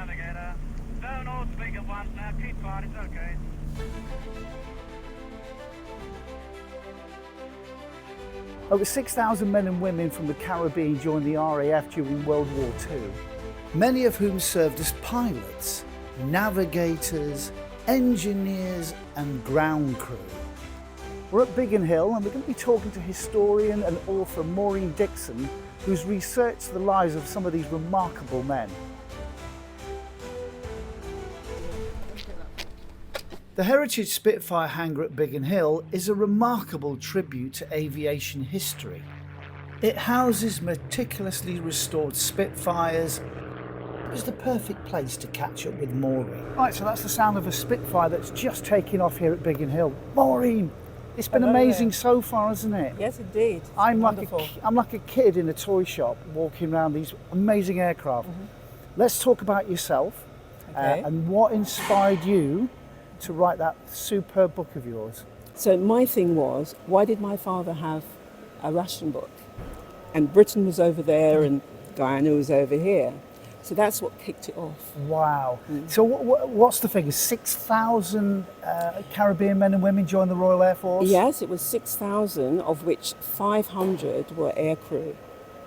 navigator. Don't all speak at once now. Keep quiet, it's okay. Over 6,000 men and women from the Caribbean joined the RAF during World War II, many of whom served as pilots, navigators, engineers and ground crew. We're at Biggin Hill and we're going to be talking to historian and author Maureen Dickson, who's researched the lives of some of these remarkable men. The Heritage Spitfire hangar at Biggin Hill is a remarkable tribute to aviation history. It houses meticulously restored Spitfires. It was the perfect place to catch up with Maureen. Right, so that's the sound of a Spitfire that's just taking off here at Biggin Hill. Maureen, it's been amazing so far, hasn't it? Yes, indeed. I'm like a kid in a toy shop walking around these amazing aircraft. Let's talk about yourself and what inspired you to write that superb book of yours. So my thing was, why did my father have a Russian book? And Britain was over there and Guyana was over here. So that's what kicked it off. Wow. So what's the figure? 6,000 Caribbean men and women joined the Royal Air Force? Yes, it was 6,000, of which 500 were air crew.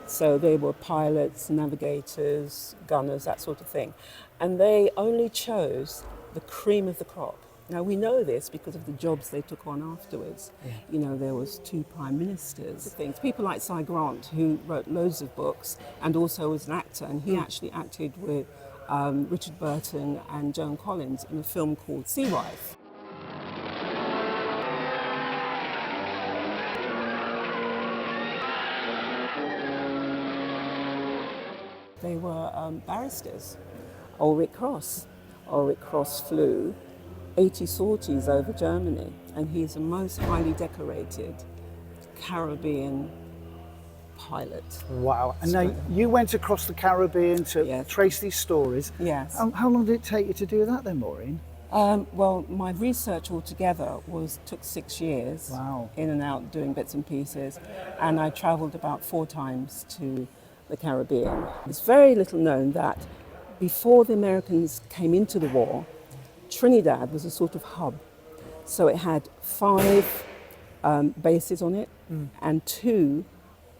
So they were pilots, navigators, gunners, that sort of thing. And they only chose the cream of the crop. Now we know this because of the jobs they took on afterwards. You know, there was 2 prime ministers, things. People like Cy Grant, who wrote loads of books and also was an actor, and he actually acted with Richard Burton and Joan Collins in a film called Sea Wife. They were barristers. Ulrich Cross flew 80 sorties over Germany, and he's a most highly decorated Caribbean pilot. Wow. And now you went across the Caribbean to trace these stories. Yes. How long did it take you to do that then, Maureen? Well, my research altogether took 6 years. Wow. In and out doing bits and pieces, and I travelled about 4 times to the Caribbean. It's very little known that before the Americans came into the war, Trinidad was a sort of hub. So it had 5 bases on it and 2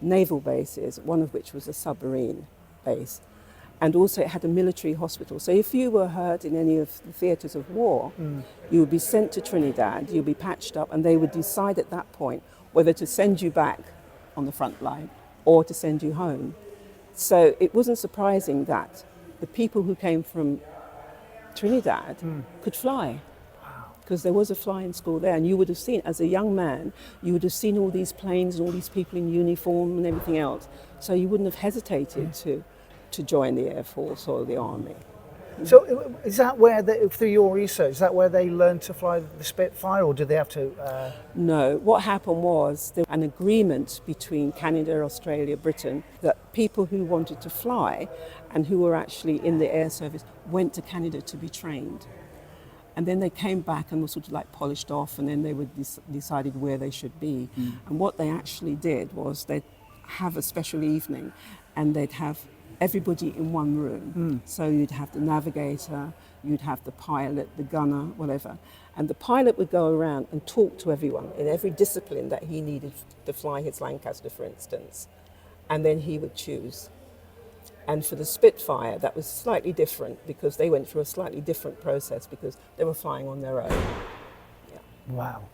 naval bases, one of which was a submarine base. And also it had a military hospital. So if you were hurt in any of the theatres of war, you would be sent to Trinidad, you'd be patched up, and they would decide at that point whether to send you back on the front line or to send you home. So it wasn't surprising that the people who came from Trinidad could fly, because there was a flying school there, and you would have seen, as a young man, you would have seen all these planes and all these people in uniform and everything else, so you wouldn't have hesitated to join the Air Force or the Army. So is that where, through your research, is that where they learned to fly the Spitfire, or did they have to? No, what happened was there was an agreement between Canada, Australia, Britain, that people who wanted to fly and who were actually in the air service went to Canada to be trained. And then they came back and were sort of like polished off, and then they would decided where they should be. And what they actually did was they'd have a special evening and they'd have everybody in one room. So you'd have the navigator, you'd have the pilot, the gunner, whatever. And the pilot would go around and talk to everyone in every discipline that he needed to fly his Lancaster, for instance. And then he would choose. And for the Spitfire, that was slightly different, because they went through a slightly different process because they were flying on their own. Wow.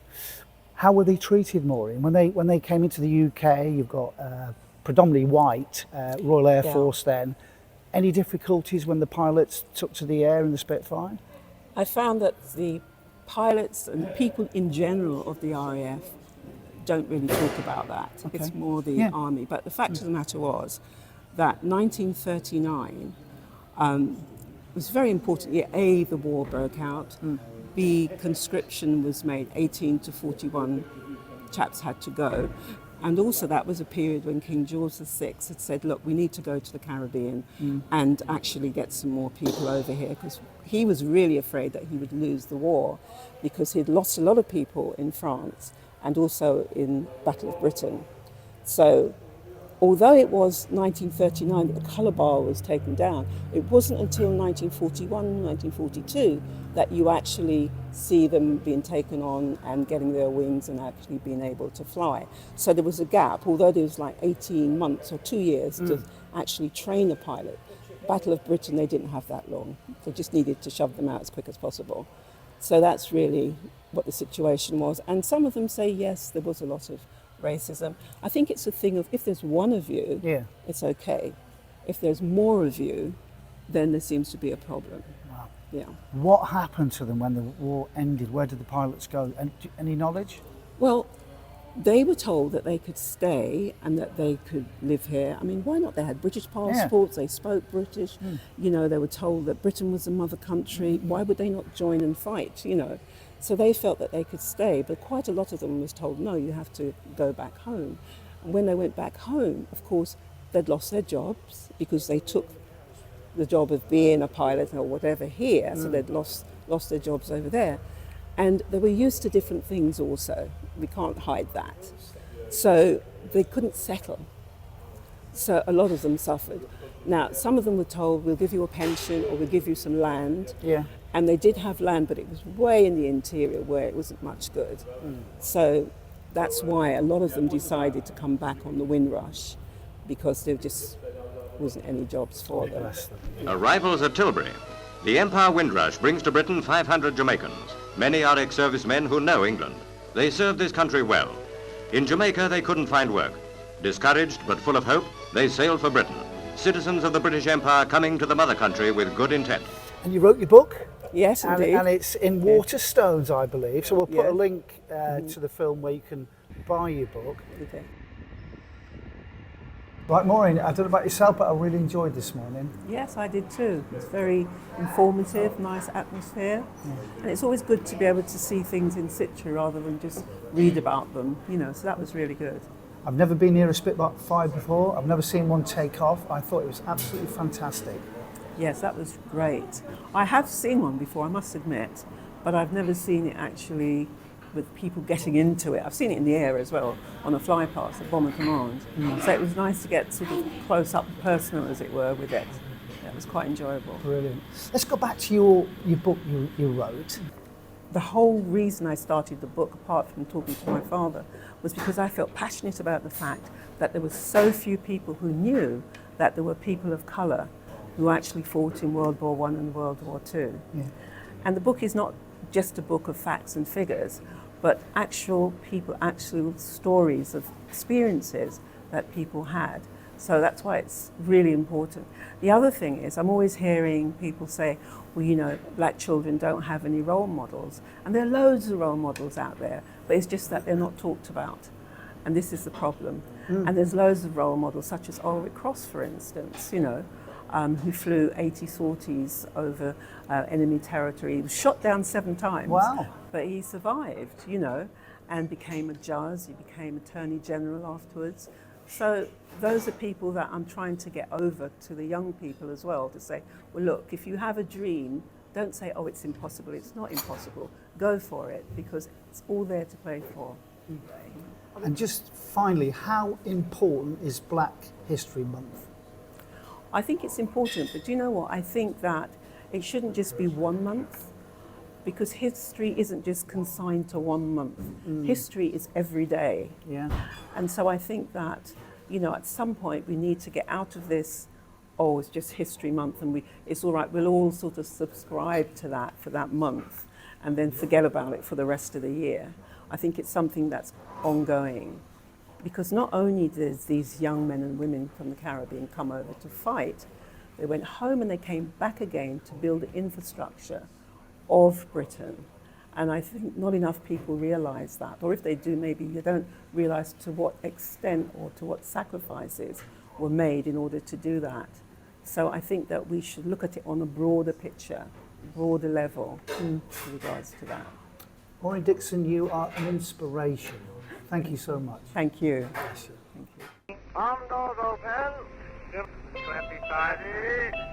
How were they treated, Maureen? When they came into the UK, you've got predominantly white Royal Air Force then. Any difficulties when the pilots took to the air in the Spitfire? I found that the pilots and people in general of the RAF don't really talk about that. Okay. It's more the Army. But the fact of the matter was that 1939 was a very important year. A, the war broke out. B, conscription was made. 18 to 41 chaps had to go. And also that was a period when King George VI had said, look, we need to go to the Caribbean and actually get some more people over here, because he was really afraid that he would lose the war, because he'd lost a lot of people in France and also in Battle of Britain. So although it was 1939 that the colour bar was taken down, it wasn't until 1941, 1942 that you actually see them being taken on and getting their wings and actually being able to fly. So there was a gap, although there was like 18 months or 2 years to actually train a pilot. Battle of Britain, they didn't have that long. They just needed to shove them out as quick as possible. So that's really what the situation was. And some of them say, yes, there was a lot of racism. I think it's a thing of, if there's one of you, it's okay. If there's more of you, then there seems to be a problem. Wow. Yeah. What happened to them when the war ended? Where did the pilots go? Any knowledge? Well, they were told that they could stay and that they could live here. I mean, why not? They had British passports, they spoke British. You know, they were told that Britain was the mother country. Why would they not join and fight, you know? So they felt that they could stay, but quite a lot of them was told, no, you have to go back home. And when they went back home, of course, they'd lost their jobs because they took the job of being a pilot or whatever here, so they'd lost their jobs over there. And they were used to different things also. We can't hide that. So they couldn't settle. So a lot of them suffered. Now, some of them were told, we'll give you a pension or we'll give you some land. Yeah. And they did have land, but it was way in the interior where it wasn't much good. So that's why a lot of them decided to come back on the Windrush, because there just wasn't any jobs for them. Arrivals at Tilbury. The Empire Windrush brings to Britain 500 Jamaicans. Many are ex-servicemen who know England. They served this country well. In Jamaica, they couldn't find work. Discouraged but full of hope, they sailed for Britain. Citizens of the British Empire coming to the mother country with good intent. And you wrote your book? Yes, indeed. And it's in Waterstones, I believe. So we'll put a link to the film where you can buy your book. Okay. Right, Maureen, I don't know about yourself, but I really enjoyed this morning. Yes, I did too. It's very informative, nice atmosphere. And it's always good to be able to see things in situ rather than just read about them, you know, so that was really good. I've never been near a Spitfire before. I've never seen one take off. I thought it was absolutely fantastic. Yes, that was great. I have seen one before, I must admit, but I've never seen it actually with people getting into it. I've seen it in the air as well, on a fly past, a bomber command. So it was nice to get sort of close up, personal as it were, with it. It was quite enjoyable. Brilliant. Let's go back to your book you wrote. The whole reason I started the book, apart from talking to my father, was because I felt passionate about the fact that there were so few people who knew that there were people of colour who actually fought in World War I and World War II. Yeah. And the book is not just a book of facts and figures, but actual people, actual stories of experiences that people had. So that's why it's really important. The other thing is, I'm always hearing people say, well, you know, black children don't have any role models. And there are loads of role models out there, but it's just that they're not talked about. And this is the problem. And there's loads of role models, such as Ulrich Cross, for instance, you know, who flew 80 sorties over enemy territory. He was shot down 7 times. Wow. But he survived, you know, and became a judge. He became Attorney General afterwards. So those are people that I'm trying to get over to the young people as well, to say, well, look, if you have a dream, don't say, oh, it's impossible. It's not impossible. Go for it, because it's all there to play for. And just finally, how important is Black History Month? I think it's important, but do you know what? I think that it shouldn't just be 1 month, because history isn't just consigned to 1 month. History is every day. Yeah. And so I think that, you know, at some point we need to get out of this, oh, it's just History Month and it's all right, we'll all sort of subscribe to that for that month and then forget about it for the rest of the year. I think it's something that's ongoing, because not only did these young men and women from the Caribbean come over to fight, they went home and they came back again to build the infrastructure of Britain. And I think not enough people realise that, or if they do, maybe they don't realise to what extent or to what sacrifices were made in order to do that. So I think that we should look at it on a broader picture, broader level with regards to that. Maureen Dickson, you are an inspiration. Thank you so much. Thank you. Bless you. Thank you. Arm doors open. 20 tidy.